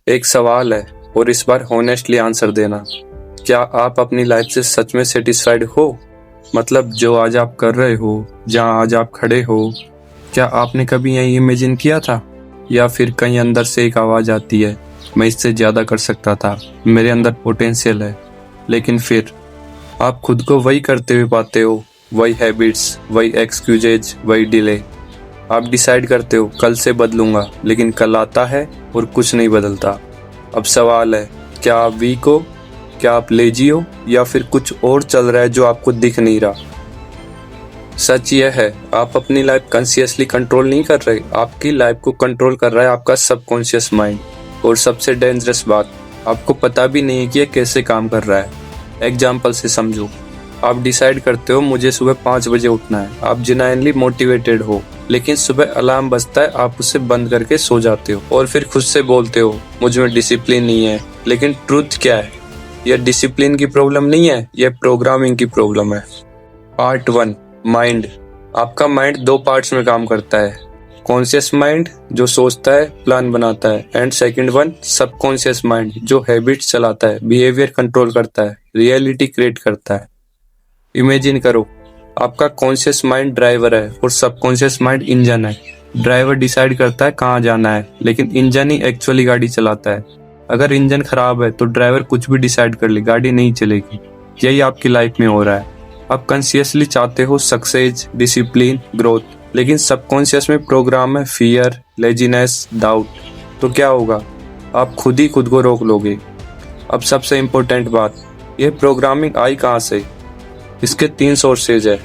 एक सवाल है और इस बार होनेस्टली आंसर देना। क्या आप अपनी लाइफ से सच में सेटिस्फाइड हो? मतलब जो आज आप कर रहे हो, जहाँ आज आप खड़े हो, क्या आपने कभी यही इमेजिन किया था? या फिर कहीं अंदर से एक आवाज़ आती है, मैं इससे ज़्यादा कर सकता था, मेरे अंदर पोटेंशियल है, लेकिन फिर आप खुद को वही करते हुए पाते हो, वही हैबिट्स, वही एक्सक्यूजेज, वही डिले। आप डिसाइड करते हो कल से बदलूंगा, लेकिन कल आता है और कुछ नहीं बदलता। अब सवाल है, क्या आप वीक हो, क्या आप लेजी हो, या फिर कुछ और चल रहा है जो आपको दिख नहीं रहा? सच यह है, आप अपनी लाइफ कॉन्शियसली कंट्रोल नहीं कर रहे, आपकी लाइफ को कंट्रोल कर रहा है आपका सबकॉन्शियस माइंड। और सबसे डेंजरस बात, आपको पता भी नहीं है कि यह कैसे काम कर रहा है। एग्जाम्पल से समझो, आप डिसाइड करते हो मुझे सुबह 5 बजे उठना है, आप जेन्युइनली मोटिवेटेड हो, लेकिन सुबह अलार्म बजता है, आप उसे बंद करके सो जाते हो और फिर खुद से बोलते हो मुझ में डिसिप्लिन नहीं है। लेकिन ट्रूथ क्या है? यह डिसिप्लिन की प्रॉब्लम नहीं है, यह प्रोग्रामिंग की प्रॉब्लम है। Part 1, mind. आपका माइंड 2 पार्ट्स में काम करता है। कॉन्शियस माइंड जो सोचता है, प्लान बनाता है, and second one subconscious mind जो हैबिट्स चलाता है, बिहेवियर कंट्रोल करता है, रियलिटी क्रिएट करता है। इमेजिन करो, आपका कॉन्शियस माइंड ड्राइवर है और सबकॉन्शियस माइंड इंजन है। ड्राइवर डिसाइड करता है कहाँ जाना है, लेकिन इंजन ही एक्चुअली गाड़ी चलाता है। अगर इंजन खराब है तो ड्राइवर कुछ भी डिसाइड कर ले, गाड़ी नहीं चलेगी। यही आपकी लाइफ में हो रहा है। आप कॉन्शियसली चाहते हो सक्सेस, डिसिप्लिन, ग्रोथ, लेकिन सबकॉन्शियस में प्रोग्राम है फियर, लेजीनेस, डाउट। तो क्या होगा? आप खुद ही खुद को रोक लोगे। अब सबसे इम्पोर्टेंट बात, यह प्रोग्रामिंग आई कहाँ से? इसके 3 सोर्सेज है।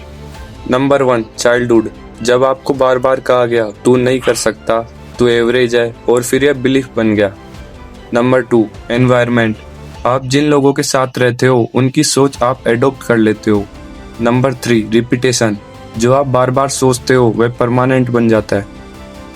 Number 1, childhood. जब आपको बार बार कहा गया तू नहीं कर सकता, तू एवरेज है, और फिर यह बिलीफ बन गया। Number 2, environment. आप जिन लोगों के साथ रहते हो उनकी सोच आप एडॉप्ट कर लेते हो। Number 3, repetition. जो आप बार बार सोचते हो वह परमानेंट बन जाता है।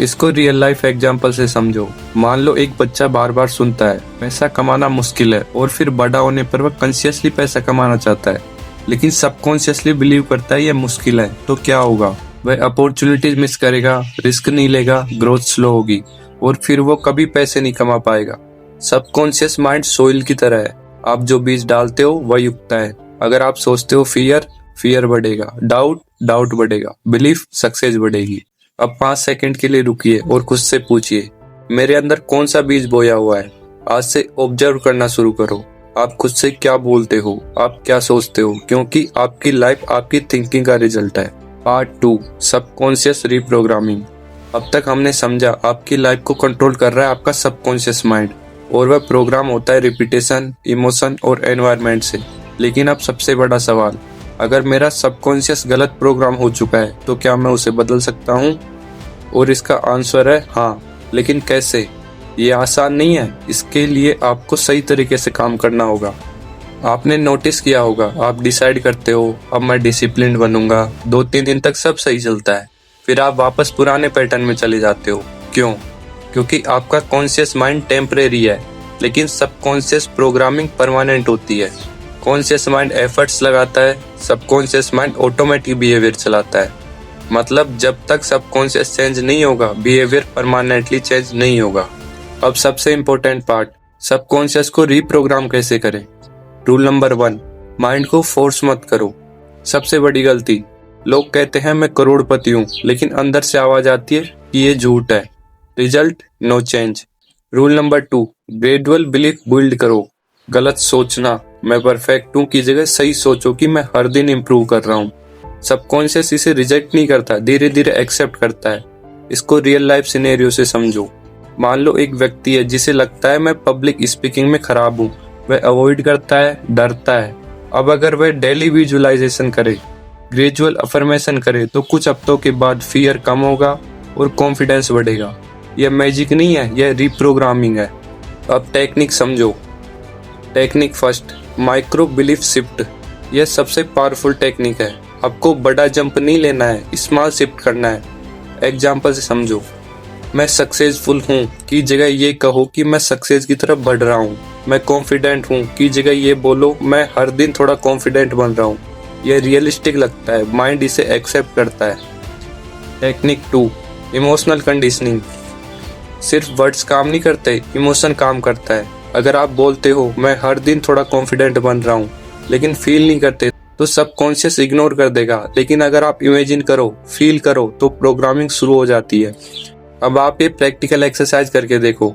इसको रियल लाइफ एग्जांपल से समझो। मान लो एक बच्चा बार बार सुनता है पैसा कमाना मुश्किल है, और फिर बड़ा होने पर वह कॉन्शियसली पैसा कमाना चाहता है, लेकिन सबकॉन्शियसली बिलीव करता है यह मुश्किल है। तो क्या होगा? वह अपॉर्चुनिटीज मिस करेगा, रिस्क नहीं लेगा, ग्रोथ स्लो होगी, और फिर वो कभी पैसे नहीं कमा पाएगा। सबकॉन्शियस माइंड सोइल की तरह है, आप जो बीज डालते हो वही उगता है। अगर आप सोचते हो फियर, फियर बढ़ेगा, डाउट बढ़ेगा, बिलीफ, सक्सेस बढ़ेगी। अब 5 सेकंड के लिए रुकिए और खुद से पूछिए, मेरे अंदर कौन सा बीज बोया हुआ है? आज से ऑब्जर्व करना शुरू करो। आप खुद से क्या बोलते हो, आप क्या सोचते हो, क्योंकि आपकी लाइफ आपकी थिंकिंग का रिजल्ट है। Part 2, subconscious reprogramming. अब तक हमने समझा आपकी लाइफ को कंट्रोल कर रहा है आपका सबकॉन्शियस माइंड, और वह प्रोग्राम होता है रिपीटेशन, इमोशन और एनवायरनमेंट से। लेकिन अब सबसे बड़ा सवाल, अगर मेरा सबकॉन्शियस गलत प्रोग्राम हो चुका है तो क्या मैं उसे बदल सकता हूँ? और इसका आंसर है हाँ, लेकिन कैसे? ये आसान नहीं है। इसके लिए आपको सही तरीके से काम करना होगा। आपने नोटिस किया होगा, आप डिसाइड करते हो अब मैं डिसिप्लिन बनूंगा, 2-3 दिन तक सब सही चलता है, फिर आप वापस पुराने पैटर्न में चले जाते हो। क्यों? क्योंकि आपका कॉन्शियस माइंड टेम्परेरी है, लेकिन सबकॉन्शियस प्रोग्रामिंग परमानेंट होती है। कॉन्शियस माइंड एफर्ट्स लगाता है, सबकॉन्शियस माइंड ऑटोमेटिक बिहेवियर चलाता है। मतलब जब तक सबकॉन्शियस चेंज नहीं होगा, बिहेवियर परमानेंटली चेंज नहीं होगा। अब सबसे इम्पोर्टेंट पार्ट, सबकॉन्शियस को रीप्रोग्राम कैसे करें? रूल नंबर 1, माइंड को फोर्स मत करो। सबसे बड़ी गलती, लोग कहते हैं मैं करोड़पति हूँ, लेकिन अंदर से आवाज आती है कि ये झूठ है। Result, no change. Rule number 2, gradual belief build करो। गलत सोचना मैं परफेक्ट हूँ की जगह सही सोचो कि मैं हर दिन इम्प्रूव कर रहा हूँ। सबकॉन्शियस इसे रिजेक्ट नहीं करता, धीरे धीरे एक्सेप्ट करता है। इसको रियल लाइफ सिनेरियो से समझो। मान लो एक व्यक्ति है जिसे लगता है मैं पब्लिक स्पीकिंग में खराब हूँ, वह अवॉइड करता है, डरता है। अब अगर वह डेली विजुअलाइजेशन करे, ग्रेजुअल अफर्मेशन करे, तो कुछ हफ्तों के बाद फियर कम होगा और कॉन्फिडेंस बढ़ेगा। यह मैजिक नहीं है, यह रीप्रोग्रामिंग है। अब टेक्निक समझो। Technique first, micro belief shift. यह सबसे पावरफुल टेक्निक है। आपको बड़ा जंप नहीं लेना है, स्मॉल शिफ्ट करना है। एग्जाम्पल से समझो, मैं सक्सेसफुल हूँ की जगह ये कहो कि मैं सक्सेस की तरफ बढ़ रहा हूँ। मैं कॉन्फिडेंट हूँ की जगह ये बोलो मैं हर दिन थोड़ा कॉन्फिडेंट बन रहा हूँ। यह रियलिस्टिक लगता है, माइंड इसे एक्सेप्ट करता है। Technique 2, emotional conditioning. सिर्फ वर्ड्स काम नहीं करते, इमोशन काम करता है। अगर आप बोलते हो मैं हर दिन थोड़ा कॉन्फिडेंट बन रहा हूँ, लेकिन फील नहीं करते, तो सबकॉन्शियस इग्नोर कर देगा। लेकिन अगर आप इमेजिन करो, फील करो, तो प्रोग्रामिंग शुरू हो जाती है। अब आप ये प्रैक्टिकल एक्सरसाइज करके देखो।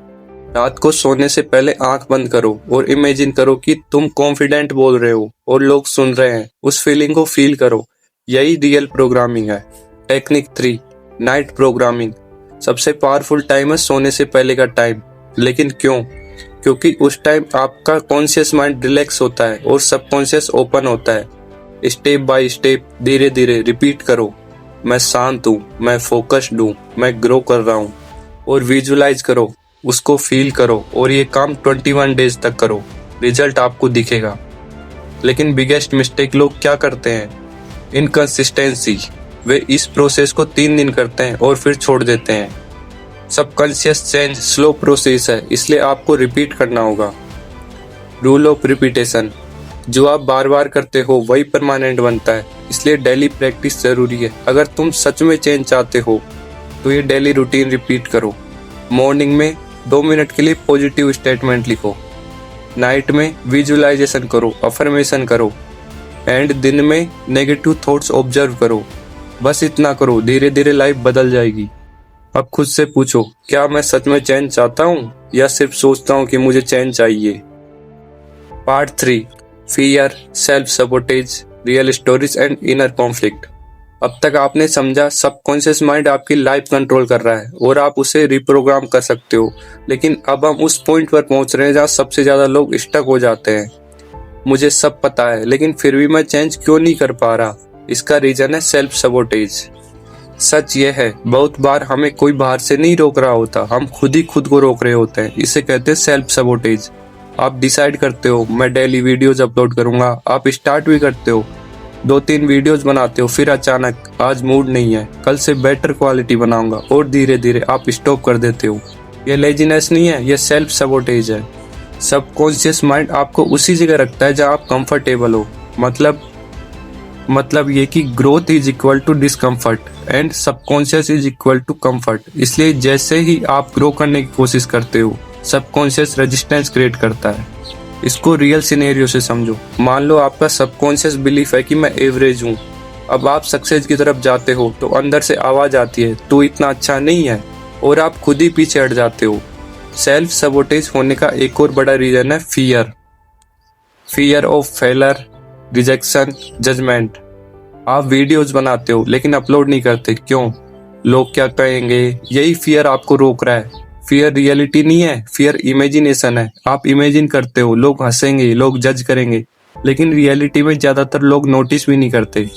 रात को सोने से पहले आंख बंद करो और इमेजिन करो कि तुम कॉन्फिडेंट बोल रहे हो और लोग सुन रहे हैं। उस फीलिंग को फील करो। यही रियल प्रोग्रामिंग है। Technique 3, night programming. सबसे पावरफुल टाइम है सोने से पहले का टाइम। लेकिन क्यों? क्योंकि उस टाइम आपका कॉन्शियस माइंड रिलैक्स होता है और सबकॉन्शियस ओपन होता है। स्टेप बाय स्टेप, धीरे धीरे रिपीट करो। मैं शांत हूँ, मैं फोकस्ड हूँ, मैं ग्रो कर रहा हूँ। और विजुलाइज करो, उसको फील करो, और ये काम 21 डेज तक करो। रिजल्ट आपको दिखेगा। लेकिन बिगेस्ट मिस्टेक लोग क्या करते हैं? इनकंसिस्टेंसी। वे इस प्रोसेस को 3 दिन करते हैं और फिर छोड़ देते हैं। सबकॉन्शियस चेंज स्लो प्रोसेस है, इसलिए आपको रिपीट करना होगा। Rule of repetition. जो आप बार बार करते हो वही परमानेंट बनता है, इसलिए डेली प्रैक्टिस जरूरी है। अगर तुम सच में चेंज चाहते हो तो ये डेली रूटीन रिपीट करो। मॉर्निंग में 2 मिनट के लिए पॉजिटिव स्टेटमेंट लिखो। नाइट में विजुअलाइजेशन करो, अफर्मेशन करो। एंड दिन में नेगेटिव थॉट्स ऑब्जर्व करो। बस इतना करो, धीरे धीरे लाइफ बदल जाएगी। अब खुद से पूछो, क्या मैं सच में चेंज चाहता हूँ या सिर्फ सोचता हूँ कि मुझे चेंज चाहिए? Part 3, fear, self sabotage, real stories and inner conflict. अब तक आपने समझा सबकॉन्शियस माइंड आपकी लाइफ कंट्रोल कर रहा है और आप उसे रिप्रोग्राम कर सकते हो। लेकिन अब हम उस पॉइंट पर पहुंच रहे हैं जहाँ सबसे ज्यादा लोग स्टक हो जाते हैं। मुझे सब पता है, लेकिन फिर भी मैं चेंज क्यों नहीं कर पा रहा? इसका रीजन है सेल्फ सबोटेज। सच ये है, बहुत बार हमें कोई बाहर से नहीं रोक रहा होता, हम खुद ही खुद को रोक रहे होते हैं। इसे कहते हैं सेल्फ सबोटेज। आप डिसाइड करते हो मैं डेली वीडियोज अपलोड करूंगा। आप स्टार्ट भी करते हो, 2-3 वीडियोज बनाते हो, फिर अचानक आज मूड नहीं है, कल से बेटर क्वालिटी बनाऊंगा, और धीरे धीरे आप स्टॉप कर देते हो। ये लेजीनेस नहीं है, ये सेल्फ सबोटेज है। सबकॉन्शियस माइंड आपको उसी जगह रखता है जहाँ आप कंफर्टेबल हो। मतलब ये कि growth is equal to discomfort and subconscious is equal to comfort. इसलिए जैसे ही आप ग्रो करने की कोशिश करते हो, सबकॉन्शियस रेजिस्टेंस क्रिएट करता है। इसको रियल सिनेरियो से समझो। मान लो आपका सबकॉन्शियस बिलीफ है कि मैं एवरेज हूँ। अब आप सक्सेस की तरफ जाते हो तो अंदर से आवाज आती है तू इतना अच्छा नहीं है, और आप खुद ही पीछे हट जाते हो। सेल्फ सबोटेज होने का एक और बड़ा रीजन है fear of failure, rejection, judgement. आप वीडियोज बनाते हो लेकिन अपलोड नहीं करते, क्यों? लोग क्या कहेंगे, यही फियर आपको रोक रहा है। फियर रियलिटी नहीं है, फियर इमेजिनेशन है। आप इमेजिन करते हो लोग हंसेंगे, लोग जज करेंगे, लेकिन रियलिटी में ज्यादातर लोग नोटिस भी नहीं करते।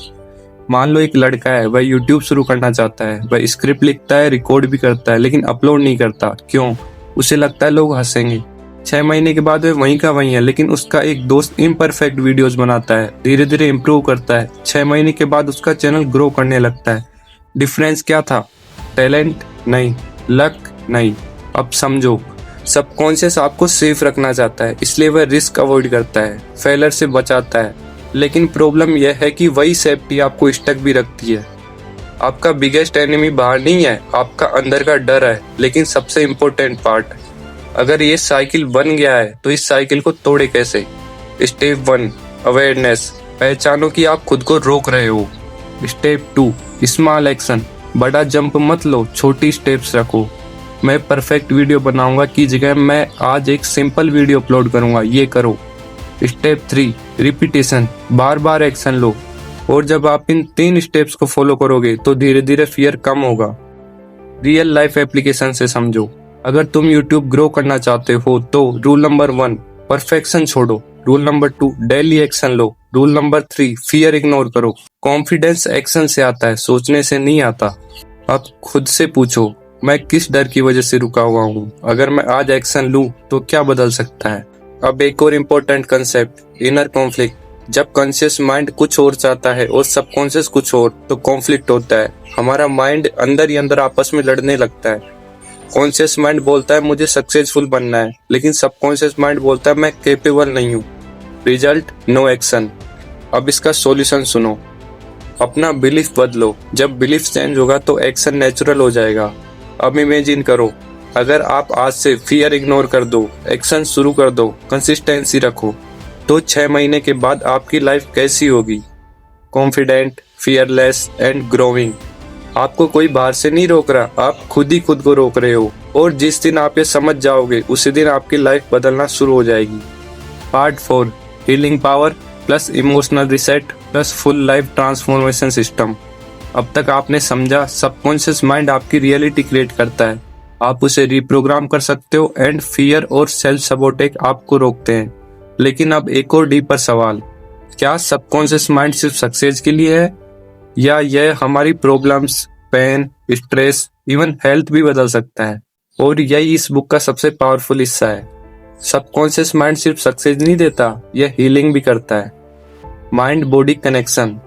मान लो एक लड़का है, वह यूट्यूब शुरू करना चाहता है, वह स्क्रिप्ट लिखता है, रिकॉर्ड भी करता है, लेकिन अपलोड नहीं करता, क्यों? उसे लगता है लोग हंसेंगे। 6 महीने के बाद वह वहीं का वहीं है, लेकिन उसका एक दोस्त इम्परफेक्ट वीडियोस बनाता है, धीरे धीरे इम्प्रूव करता है। 6 महीने के बाद उसका चैनल ग्रो करने लगता है। डिफरेंस क्या था? टैलेंट नहीं, लक नहीं। अब समझो, सबकॉन्शियस आपको सेफ रखना चाहता है, इसलिए वह रिस्क अवॉइड करता है, फेलर से बचाता है। लेकिन प्रॉब्लम यह है कि वही सेफ्टी आपको स्टक भी रखती है। आपका बिगेस्ट एनिमी बाहर नहीं है, आपका अंदर का डर है। लेकिन सबसे इम्पोर्टेंट पार्ट, अगर ये साइकिल बन गया है तो इस साइकिल को तोड़े कैसे? Step 1, awareness. पहचानो कि आप खुद को रोक रहे हो। Step 2, small action. बड़ा जंप मत लो, छोटी स्टेप्स रखो। मैं परफेक्ट वीडियो बनाऊंगा की जगह मैं आज एक सिंपल वीडियो अपलोड करूंगा, ये करो। Step 3, repetition. बार बार एक्शन लो, और जब आप इन 3 स्टेप्स को फॉलो करोगे तो धीरे धीरे फियर कम होगा। रियल लाइफ एप्लीकेशन से समझो। अगर तुम यूट्यूब ग्रो करना चाहते हो तो रूल नंबर 1, परफेक्शन छोड़ो। रूल नंबर 2, डेली एक्शन लो। रूल नंबर 3, फियर इग्नोर करो। कॉन्फिडेंस एक्शन से आता है, सोचने से नहीं आता। अब खुद से पूछो, मैं किस डर की वजह से रुका हुआ हूँ? अगर मैं आज एक्शन लूँ तो क्या बदल सकता है? अब एक और इम्पोर्टेंट कंसेप्ट, इनर कॉन्फ्लिक्ट। जब कॉन्शियस माइंड कुछ और चाहता है और सबकॉन्शियस कुछ और, तो कॉन्फ्लिक्ट होता है। हमारा माइंड अंदर ही अंदर आपस में लड़ने लगता है। कॉन्शियस माइंड बोलता है मुझे सक्सेसफुल बनना है, लेकिन सबकॉन्शियस माइंड बोलता है मैं कैपेबल नहीं हूँ। Result, no action. अब इसका सॉल्यूशन सुनो। अपना बिलीफ बदलो। जब बिलीफ चेंज होगा तो एक्शन नेचुरल हो जाएगा। अब इमेजिन करो, अगर आप आज से फियर इग्नोर कर दो, एक्शन शुरू कर दो, कंसिस्टेंसी रखो, तो 6 महीने के बाद आपकी लाइफ कैसी होगी? Confident, fearless and growing. आपको कोई बाहर से नहीं रोक रहा, आप खुद ही खुद को रोक रहे हो। और जिस दिन आप ये समझ जाओगे उसी दिन आपकी लाइफ बदलना शुरू हो जाएगी। Part 4, healing power plus emotional reset plus full life transformation system. अब तक आपने समझा सबकॉन्शियस माइंड आपकी रियलिटी क्रिएट करता है, आप उसे रिप्रोग्राम कर सकते हो एंड फियर और सेल्फ सबोटेज आपको रोकते हैं। लेकिन अब एक और डीपर सवाल, क्या सबकॉन्शियस माइंड सिर्फ सक्सेस के लिए है, या यह हमारी problems, pain, stress, even health भी बदल सकता है? और यही इस बुक का सबसे पावरफुल हिस्सा है। सबकॉन्शियस माइंड सिर्फ सक्सेस नहीं देता, यह हीलिंग भी करता है। Mind body connection.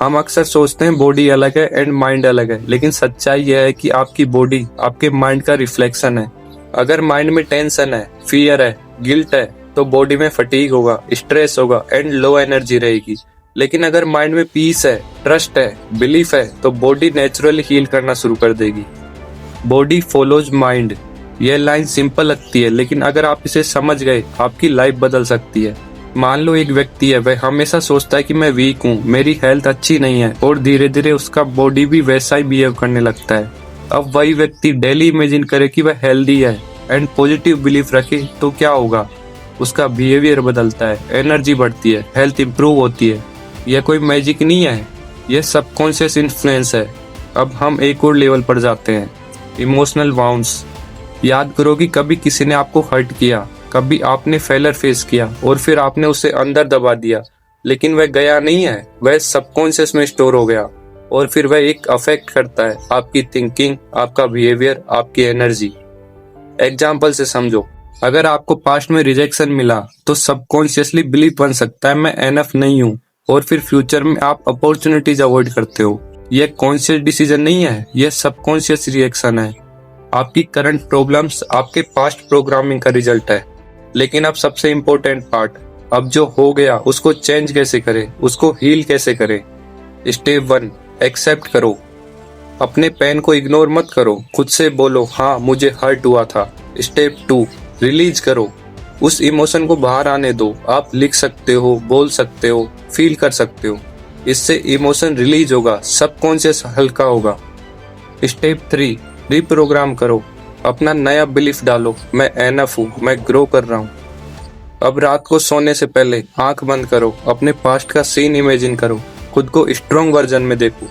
हम अक्सर सोचते हैं बॉडी अलग है एंड माइंड अलग है, लेकिन सच्चाई यह है कि आपकी बॉडी आपके माइंड का रिफ्लेक्शन है। अगर माइंड में टेंशन है, फियर है, गिल्ट है, तो बॉडी में फटीग होगा, स्ट्रेस होगा एंड लो एनर्जी रहेगी। लेकिन अगर माइंड में पीस है, ट्रस्ट है, बिलीफ है, तो बॉडी नेचुरली हील करना शुरू कर देगी। Body follows mind. यह लाइन सिंपल लगती है, लेकिन अगर आप इसे समझ गए आपकी लाइफ बदल सकती है। मान लो एक व्यक्ति है, वह हमेशा सोचता है कि मैं वीक हूँ, मेरी हेल्थ अच्छी नहीं है, और धीरे धीरे उसका बॉडी भी वैसा ही बिहेव करने लगता है। अब वही व्यक्ति डेली इमेजिन करे कि वह हेल्दी है एंड पॉजिटिव बिलीफ रखे, तो क्या होगा? उसका बिहेवियर बदलता है, एनर्जी बढ़ती है, हेल्थ इंप्रूव होती है। यह कोई मैजिक नहीं है, यह सबकॉन्शियस इन्फ्लुएंस है। अब हम एक और लेवल पर जाते हैं, इमोशनल वाउंड्स। याद करो कि कभी किसी ने आपको हर्ट किया, कभी आपने फेलर फेस किया और फिर आपने उसे अंदर दबा दिया, लेकिन वह गया नहीं है, वह सबकॉन्शियस में स्टोर हो गया और फिर वह एक अफेक्ट करता है आपकी थिंकिंग, आपका बिहेवियर, आपकी एनर्जी। एग्जाम्पल से समझो, अगर आपको पास्ट में रिजेक्शन मिला तो सबकॉन्शियसली बिलीव बन सकता है मैं एनफ नहीं हूँ, और फिर फ्यूचर में आप अपॉर्चुनिटीज अवॉइड करते हो। यह कॉन्शियस डिसीजन नहीं है, यह सबकॉन्शियस रिएक्शन है। आपकी करंट प्रॉब्लम्स आपके पास्ट प्रोग्रामिंग का रिजल्ट है। लेकिन अब सबसे इम्पोर्टेंट पार्ट, अब जो हो गया उसको चेंज कैसे करें, उसको हील कैसे करें? स्टेप 1, एक्सेप्ट करो। अपने पेन को इग्नोर मत करो, खुद से बोलो हाँ मुझे हर्ट हुआ था। स्टेप 2, रिलीज करो। उस इमोशन को बाहर आने दो। आप लिख सकते हो, बोल सकते हो, फील कर सकते हो। इससे इमोशन रिलीज होगा, सबकॉन्शियस हल्का होगा। स्टेप 3, रिप्रोग्राम करो। अपना नया बिलीफ डालो, मैं एनफ हूँ, मैं ग्रो कर रहा हूँ। अब रात को सोने से पहले आंख बंद करो, अपने पास्ट का सीन इमेजिन करो, खुद को स्ट्रॉन्ग वर्जन में देखो,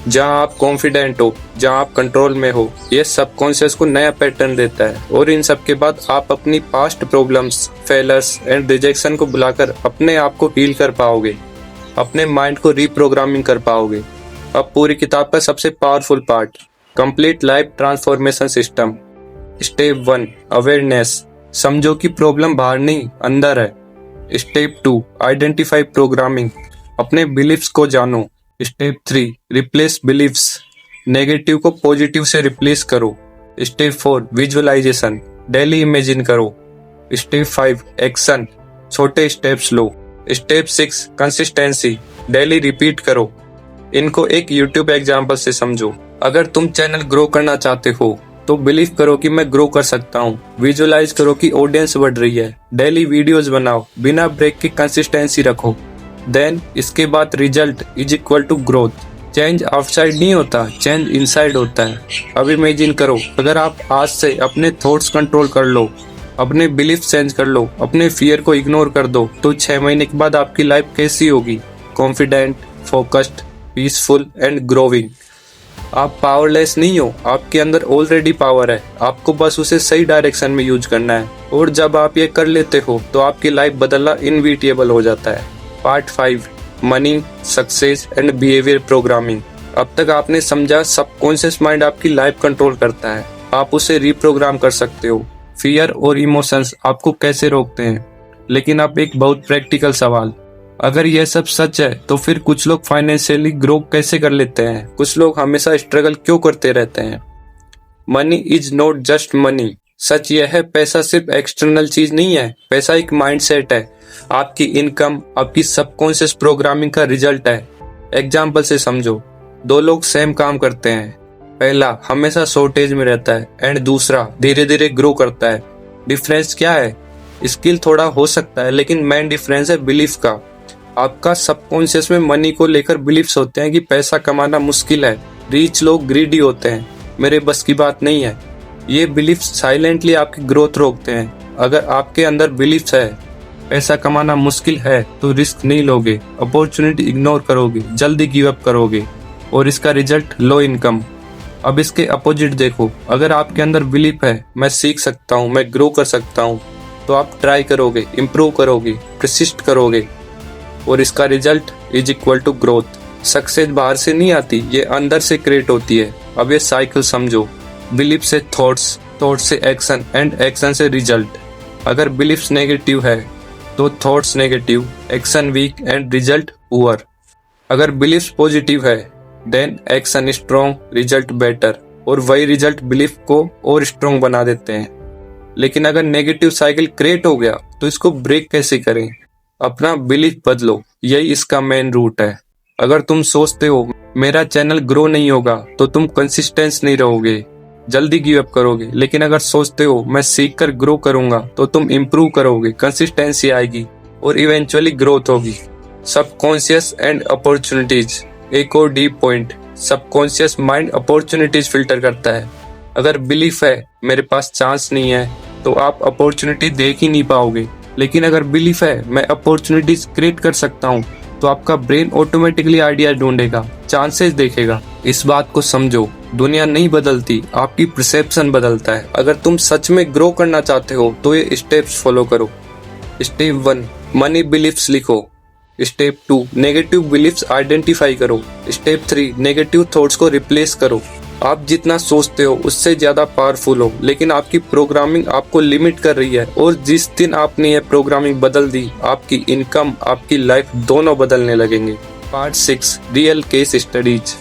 जहाँ आप कॉन्फिडेंट हो, जहाँ आप कंट्रोल में हो। ये सबकॉन्शियस को नया पैटर्न देता है, और इन सब के बाद आप अपनी past problems, failures and rejection को बुलाकर अपने आप को हील कर पाओगे, अपने माइंड को रिप्रोग्रामिंग कर पाओगे। अब पूरी किताब का सबसे powerful part, complete life transformation system. Step 1, awareness. समझो कि प्रॉब्लम बाहर नहीं, अंदर है। Step 2, identify programming. अपने बिलीफ्स को जानो। Step 3, replace beliefs. नेगेटिव को पॉजिटिव से रिप्लेस करो। Step 4, visualisation. डेली इमेजिन करो। Step 5, action. छोटे स्टेप्स लो। Step 6, consistency. डेली रिपीट करो। इनको एक यूट्यूब एग्जाम्पल से समझो। अगर तुम चैनल ग्रो करना चाहते हो तो बिलीव करो कि मैं ग्रो कर सकता हूँ। विजुअलाइज करो कि ऑडियंस बढ़ रही है। डेली वीडियोस बनाओ, बिना ब्रेक की कंसिस्टेंसी रखो। देन इसके बाद result is equal to growth. Change outside नहीं होता, चेंज इनसाइड होता है। अब इमेजिन करो, अगर आप आज से अपने थॉट्स कंट्रोल कर लो, अपने बिलीफ चेंज कर लो, अपने फियर को इग्नोर कर दो, तो 6 महीने के बाद आपकी लाइफ कैसी होगी? Confident, focused, peaceful and growing. आप पावरलेस नहीं हो, आपके अंदर ऑलरेडी पावर है, आपको बस उसे सही डायरेक्शन में यूज करना है। और जब आप ये कर लेते हो तो आपकी लाइफ बदलना इनविटेबल हो जाता है। Part 5, money, success and behaviour programming. अब तक आपने समझा सबकॉन्शियस माइंड आपकी लाइफ कंट्रोल करता है, आप उसे रिप्रोग्राम कर सकते हो। फियर और इमोशंस आपको कैसे रोकते हैं। लेकिन अब एक बहुत प्रैक्टिकल सवाल, अगर यह सब सच है तो फिर कुछ लोग फाइनेंशियली ग्रो कैसे कर लेते हैं? कुछ लोग हमेशा स्ट्रगल क्यों करते रहते हैं? Money is not just money. सच यह है, पैसा सिर्फ एक्सटर्नल चीज नहीं है, पैसा एक माइंडसेट है। आपकी इनकम आपकी सबकॉन्शियस प्रोग्रामिंग का रिजल्ट है। एग्जाम्पल से समझो, 2 लोग सेम काम करते हैं, पहला हमेशा शॉर्टेज में रहता है एंड दूसरा धीरे धीरे ग्रो करता है। डिफरेंस क्या है? स्किल थोड़ा हो सकता है लेकिन मेन डिफरेंस है बिलीफ का। आपका सबकॉन्शियस में मनी को लेकर बिलीफ्स होते हैं कि पैसा कमाना मुश्किल है, रिच लोग ग्रीडी होते हैं, मेरे बस की बात नहीं है। ये बिलीफ्स साइलेंटली आपकी ग्रोथ रोकते हैं। अगर आपके अंदर बिलीफ्स है पैसा कमाना मुश्किल है तो रिस्क नहीं लोगे, अपॉर्चुनिटी इग्नोर करोगे, जल्दी गिव अप करोगे और इसका रिजल्ट लो इनकम। अब इसके अपोजिट देखो, अगर आपके अंदर बिलीफ है मैं सीख सकता हूँ, मैं ग्रो कर सकता हूँ, तो आप ट्राई करोगे, इम्प्रूव करोगे, प्रसिस्ट करोगे और इसका result is equal to growth. Success बाहर से नहीं आती, ये अंदर से क्रिएट होती है। अब ये साइकिल समझो, बिलीफ से थॉट्स, थॉट से एक्शन एंड एक्शन से रिजल्ट। अगर बिलीफ्स नेगेटिव है तो thoughts negative, action weak and result poor. अगर बिलीफ्स पॉजिटिव है then action strong, result better और वही रिजल्ट बिलीफ को और स्ट्रॉन्ग बना देते हैं। लेकिन अगर नेगेटिव साइकिल क्रिएट हो गया तो इसको ब्रेक कैसे करें? अपना बिलीफ बदलो, यही इसका मेन रूट है। अगर तुम सोचते हो मेरा चैनल ग्रो नहीं होगा तो तुम कंसिस्टेंस नहीं रहोगे, जल्दी गिव अप करोगे। लेकिन अगर सोचते हो मैं सीख कर ग्रो करूंगा तो तुम इम्प्रूव करोगे, कंसिस्टेंसी आएगी और इवेंचुअली ग्रोथ होगी। सबकॉन्शियस एंड अपॉर्चुनिटीज, एक और deep point, subconscious mind opportunities filter करता है। अगर बिलीफ है मेरे पास चांस नहीं है तो आप अपॉर्चुनिटी देख ही नहीं पाओगे। लेकिन अगर बिलीफ है मैं अपॉर्चुनिटीज क्रिएट कर सकता हूँ तो आपका ब्रेन ऑटोमेटिकली आइडिया ढूंढेगा, चांसेस देखेगा। इस बात को समझो, दुनिया नहीं बदलती, आपकी परसेप्शन बदलता है। अगर तुम सच में ग्रो करना चाहते हो तो ये स्टेप्स फॉलो करो। स्टेप 1, मनी बिलीफ्स लिखो। स्टेप 2, नेगेटिव बिलीफ्स आइडेंटिफाई करो। स्टेप 3, नेगेटिव थॉट्स को रिप्लेस करो। आप जितना सोचते हो उससे ज्यादा पावरफुल हो, लेकिन आपकी प्रोग्रामिंग आपको लिमिट कर रही है। और जिस दिन आपने ये प्रोग्रामिंग बदल दी, आपकी इनकम, आपकी लाइफ दोनों बदलने लगेंगे। Part 6, real case studies.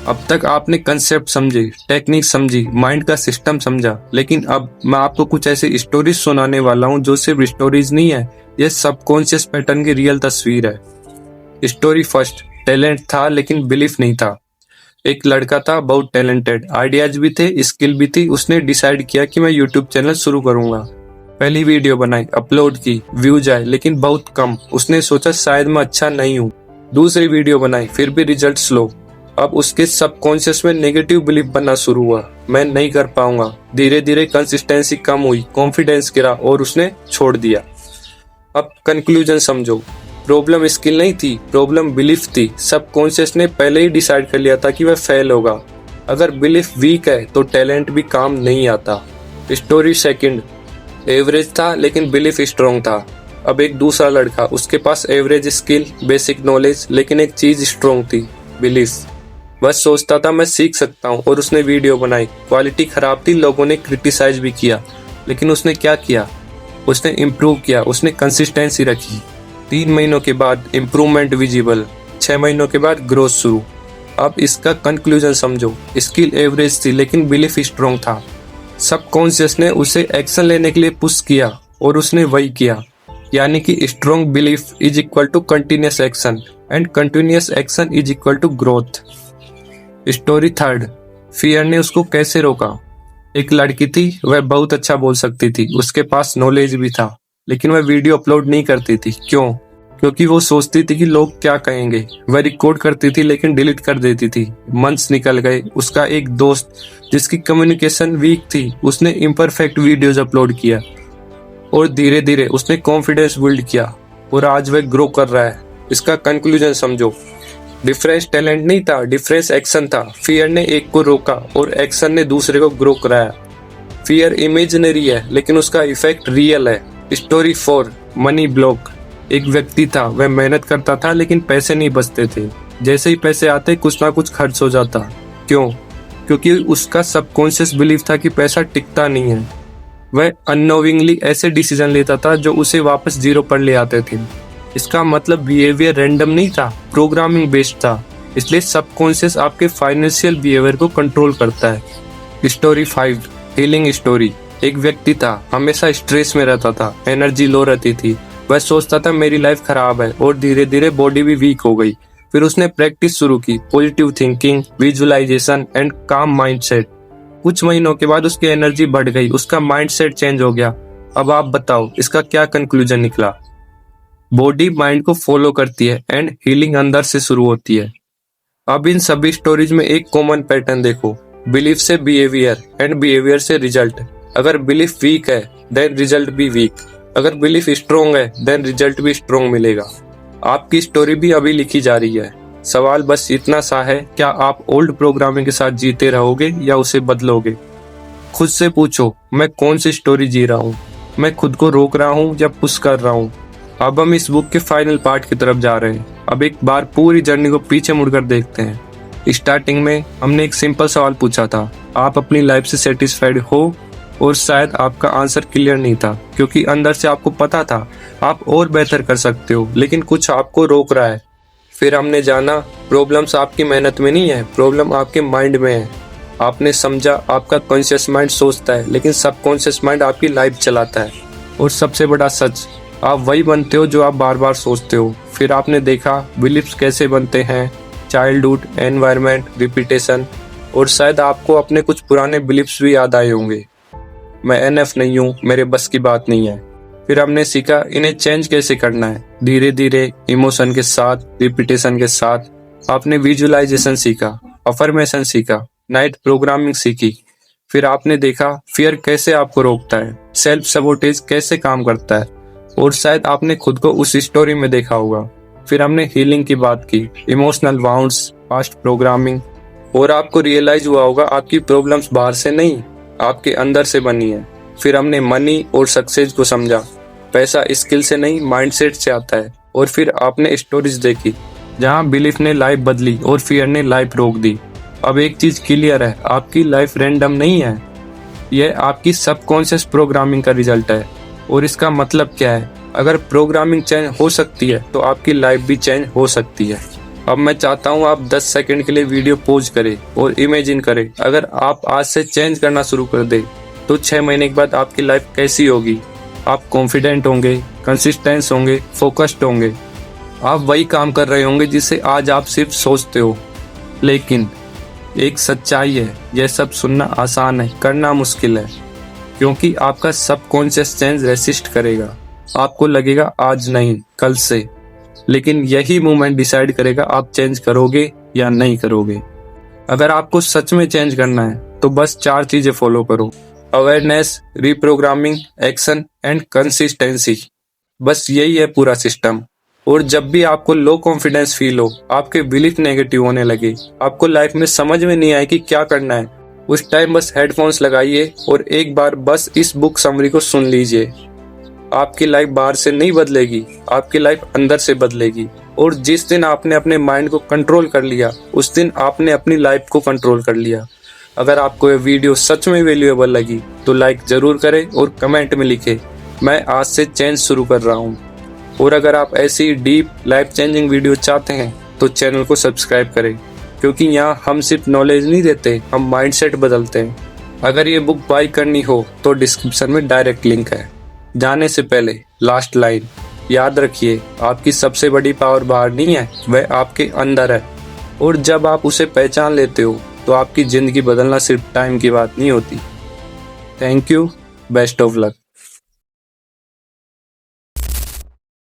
अब तक आपने कंसेप्ट समझे, टेक्निक समझी, माइंड का सिस्टम समझा, लेकिन अब मैं आपको कुछ ऐसी स्टोरीज सुनाने वाला हूँ जो सिर्फ स्टोरीज नहीं है, ये सबकॉन्शियस पैटर्न की रियल तस्वीर है। स्टोरी फर्स्ट, टैलेंट था लेकिन बिलीफ नहीं था। एक लड़का था बहुत टैलेंटेड, आइडियाज भी थे, स्किल भी थी। उसने डिसाइड किया कि मैं यूट्यूब चैनल शुरू करूंगा। पहली वीडियो बनाई, अपलोड की, व्यूज आए लेकिन बहुत कम। उसने सोचा शायद मैं अच्छा नहीं हूँ। दूसरी वीडियो बनाई, फिर भी रिजल्ट स्लो। अब उसके सबकॉन्शियस में नेगेटिव बिलीफ बनना शुरू हुआ, मैं नहीं कर पाऊंगा। धीरे धीरे कंसिस्टेंसी कम हुई, कॉन्फिडेंस गिरा और उसने छोड़ दिया। अब कंक्लूजन समझो, प्रॉब्लम स्किल नहीं थी, प्रॉब्लम बिलीफ थी। सबकॉन्शियस ने पहले ही डिसाइड कर लिया था कि वह फेल होगा। अगर बिलीफ वीक है तो टैलेंट भी काम नहीं आता। स्टोरी सेकंड, एवरेज था लेकिन बिलीफ स्ट्रॉन्ग था। अब एक दूसरा लड़का, उसके पास एवरेज स्किल, बेसिक नॉलेज, लेकिन एक चीज स्ट्रॉन्ग थी, बिलीफ। बस सोचता था मैं सीख सकता हूँ और उसने वीडियो बनाई। क्वालिटी खराब थी, लोगों ने क्रिटिसाइज भी किया, लेकिन उसने क्या किया? उसने इम्प्रूव किया, उसने कंसिस्टेंसी रखी। 3 महीनों के बाद इम्प्रूवमेंट विजिबल, 6 महीनों के बाद ग्रोथ शुरू। अब इसका कंक्लूजन समझो, स्किल एवरेज थी लेकिन बिलीफ स्ट्रॉन्ग था। सबकॉन्शियस ने उसे एक्शन लेने के लिए पुश किया और उसने वही किया। यानी कि strong belief is equal to continuous action and continuous action is equal to growth. Story third, fear ने उसको कैसे रोका? एक लड़की थी, वह बहुत अच्छा बोल सकती थी, उसके पास नॉलेज भी था, लेकिन वह वीडियो अपलोड नहीं करती थी। क्यों? क्योंकि वो सोचती थी कि लोग क्या कहेंगे। वह रिकॉर्ड करती थी लेकिन डिलीट कर देती थी। मंथ्स निकल गए। उसका एक दोस्त जिसकी कम्युनिकेशन वीक थी, उसने इम्परफेक्ट वीडियोज अपलोड किया और धीरे धीरे उसने कॉन्फिडेंस बिल्ड किया और आज वह ग्रो कर रहा है। इसका कंक्लूजन समझो, डिफरेंस टैलेंट नहीं था, डिफरेंस एक्शन था। फियर ने एक को रोका और एक्शन ने दूसरे को ग्रो कराया। फियर इमेजिनरी है लेकिन उसका इफेक्ट रियल है। Story 4, money block. एक व्यक्ति था, वह मेहनत करता था लेकिन पैसे नहीं बचते थे। जैसे ही पैसे आते कुछ ना कुछ खर्च हो जाता। क्यों? क्योंकि उसका सबकॉन्शियस बिलीफ था कि पैसा टिकता नहीं है। वह अननोविंगली ऐसे डिसीजन लेता था जो उसे वापस जीरो पर ले आते थे। इसका मतलब बिहेवियर रैंडम नहीं था, प्रोग्रामिंग बेस्ड था। इसलिए सबकॉन्शियस आपके फाइनेंशियल बिहेवियर को कंट्रोल करता है। Story 5, healing story. एक व्यक्ति था, हमेशा स्ट्रेस में रहता था, एनर्जी लो रहती थी। वह सोचता था मेरी लाइफ खराब है और धीरे धीरे बॉडी भी वीक हो गई। फिर उसने प्रैक्टिस शुरू की, पॉजिटिव थिंकिंग, विजुअलाइजेशन एंड काम माइंडसेट। कुछ महीनों के बाद उसकी एनर्जी बढ़ गई, उसका माइंडसेट चेंज हो गया। अब आप बताओ इसका क्या कंक्लूजन निकला? बॉडी माइंड को फॉलो करती है एंड हीलिंग अंदर से शुरू होती है। अब इन सभी स्टोरीज में एक कॉमन पैटर्न देखो, बिलीफ से बिहेवियर एंड बिहेवियर से रिजल्ट। अगर बिलीफ वीक है देन रिजल्ट भी वीक, अगर बिलीफ स्ट्रोंग है देन रिजल्ट भी स्ट्रोंग मिलेगा। आपकी स्टोरी भी अभी लिखी जा रही है। सवाल बस इतना सा है, क्या आप ओल्ड प्रोग्रामिंग के साथ जीते रहोगे या उसे बदलोगे? खुद से पूछो, मैं कौन सी स्टोरी जी रहा हूँ? मैं खुद को रोक रहा हूँ या पुश कर रहा हूँ? अब हम इस बुक के फाइनल पार्ट की तरफ जा रहे हैं। अब एक बार पूरी जर्नी को पीछे मुड़कर देखते हैं। स्टार्टिंग में हमने एक सिंपल सवाल पूछा था, आप अपनी लाइफ से सेटिस्फाइड हो? और शायद आपका आंसर क्लियर नहीं था, क्योंकि अंदर से आपको पता था आप और बेहतर कर सकते हो, लेकिन कुछ आपको रोक रहा है। फिर हमने जाना, प्रॉब्लम्स आपकी मेहनत में नहीं है, प्रॉब्लम आपके माइंड में है। आपने समझा आपका कॉन्शियस माइंड सोचता है, लेकिन सबकॉन्शियस माइंड आपकी लाइफ चलाता है। और सबसे बड़ा सच, आप वही बनते हो जो आप बार बार सोचते हो। फिर आपने देखा बिलीफ्स कैसे बनते हैं, चाइल्डहुड, एनवायरनमेंट, रिपीटेशन, और शायद आपको अपने कुछ पुराने बिलीफ्स भी याद आए होंगे। मैं एनएफ नहीं हूँ, मेरे बस की बात नहीं है। फिर हमने सीखा इन्हें चेंज कैसे करना है, धीरे धीरे, इमोशन के साथ, रिपीटेशन के साथ। आपने विजुअलाइजेशन सीखा, अफर्मेशन सीखा, नाइट प्रोग्रामिंग सीखी। फिर आपने देखा फियर कैसे आपको रोकता है, सेल्फ सबोटेज कैसे काम करता है, और शायद आपने खुद को उस स्टोरी में देखा होगा। फिर हमने हीलिंग की बात की, इमोशनल वाउंड्स, पास्ट प्रोग्रामिंग, और आपको रियलाइज हुआ होगा आपकी प्रॉब्लम्स बाहर से नहीं, आपके अंदर से बनी है। फिर हमने मनी और सक्सेस को समझा, पैसा स्किल से नहीं माइंडसेट से आता है। और फिर आपने स्टोरीज देखी जहां बिलीफ ने लाइफ बदली और फियर ने लाइफ रोक दी। अब एक चीज क्लियर है, आपकी लाइफ रैंडम नहीं है, यह आपकी सबकॉन्शियस प्रोग्रामिंग का रिजल्ट है। और इसका मतलब क्या है, अगर प्रोग्रामिंग चेंज हो सकती है तो आपकी लाइफ भी चेंज हो सकती है। अब मैं चाहता हूँ आप 10 सेकंड के लिए वीडियो पॉज करें और इमेजिन करें, अगर आप आज से चेंज करना शुरू कर दे तो 6 महीने के बाद आपकी लाइफ कैसी होगी? आप कॉन्फिडेंट होंगे, कंसिस्टेंट होंगे, फोकस्ड होंगे, आप वही काम कर रहे होंगे जिसे आज आप सिर्फ सोचते हो। लेकिन एक सच्चाई है, यह सब सुनना आसान है, करना मुश्किल है, क्योंकि आपका सबकॉन्शियस चेंज रेसिस्ट करेगा। आपको लगेगा आज नहीं कल से, लेकिन यही मोमेंट डिसाइड करेगा आप चेंज करोगे या नहीं करोगे। अगर आपको सच में चेंज करना है तो बस 4 चीजें फॉलो करो, awareness, reprogramming, action and consistency. बस यही है पूरा सिस्टम। और जब भी आपको लो कॉन्फिडेंस फील हो, आपके बिलीफ नेगेटिव होने लगे, आपको लाइफ में समझ में नहीं आए कि क्या करना है, उस टाइम बस हेडफोन्स लगाइए और एक बार बस इस बुक समरी को सुन लीजिए। आपकी लाइफ बाहर से नहीं बदलेगी, आपकी लाइफ अंदर से बदलेगी। और जिस दिन आपने अपने माइंड को कंट्रोल कर लिया, उस दिन आपने अपनी लाइफ को कंट्रोल कर लिया। अगर आपको ये वीडियो सच में वैल्यूएबल लगी तो लाइक जरूर करें और कमेंट में लिखें, मैं आज से चेंज शुरू कर रहा हूँ। और अगर आप ऐसी डीप लाइफ चेंजिंग वीडियो चाहते हैं तो चैनल को सब्सक्राइब करें, क्योंकि यहाँ हम सिर्फ नॉलेज नहीं देते, हम माइंडसेट बदलते हैं। अगर ये बुक बाय करनी हो तो डिस्क्रिप्शन में डायरेक्ट लिंक है। जाने से पहले लास्ट लाइन याद रखिए, आपकी सबसे बड़ी पावर बाहर नहीं है, वह आपके अंदर है। और जब आप उसे पहचान लेते हो तो आपकी जिंदगी बदलना सिर्फ टाइम की बात नहीं होती। Thank you, best of luck.